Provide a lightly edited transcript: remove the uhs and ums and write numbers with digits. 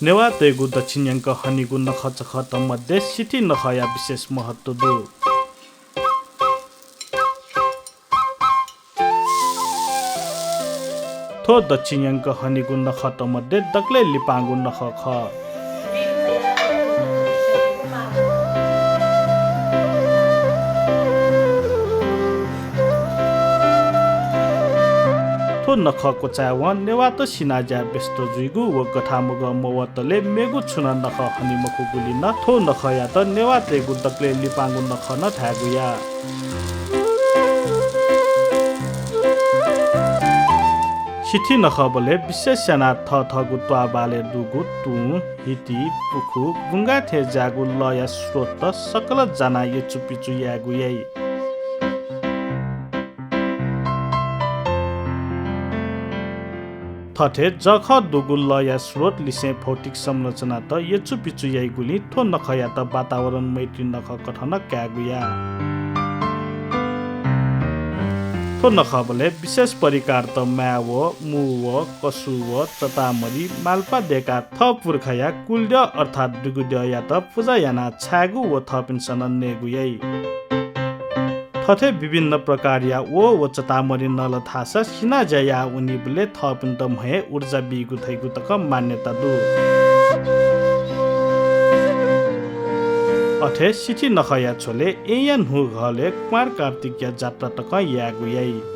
नेवा तेगु दक्षिण्यांक हनिगु नखचखत मध्ये सिठी नखया विशेष महत्व दु थो दक्षिण्यांक हनिगु नखत मध्ये दक्ले लिपांगु नख ख थो नखको चावन नेवा त सिनाज्या व्यस्त जुइगु व गठामुग मवतले मेगु छुन नख हनिमखु गुलिन थो नखया त नेवा तेगु दक्ले लिपांगु नख न थागुया सिठी नखबले विशेष सेना थगु त्वाबाले दुगु तु हिति पुखु गुंगा थे जागु लय स्रोत सकल जना ये चुपिचु यागु याई थथे जख दुगु लय स्रोत लिसे भौतिक संरचना त यचु पिचु याई गुली थो नखया त वातावरण मैत्री नख कथन क्यागुया थो नखबले विशेष परिकार त म्याव मुव कसुव चतामरी माल्पा देका थ पुर्खया कुल्य अर्थात दुगुद्य या त पूजा याना छागु व थपिन्सन नेगुयै थथे विभिन्न प्रकार या वो चतामरी नल थास सिना जया उनीबले थपिन त महे ऊर्जा बिगु थैगु तक मान्यता दु अथे सिठी नखया छोले एयन हु घले कुमार कार्तिक जात्रा तक यागु याई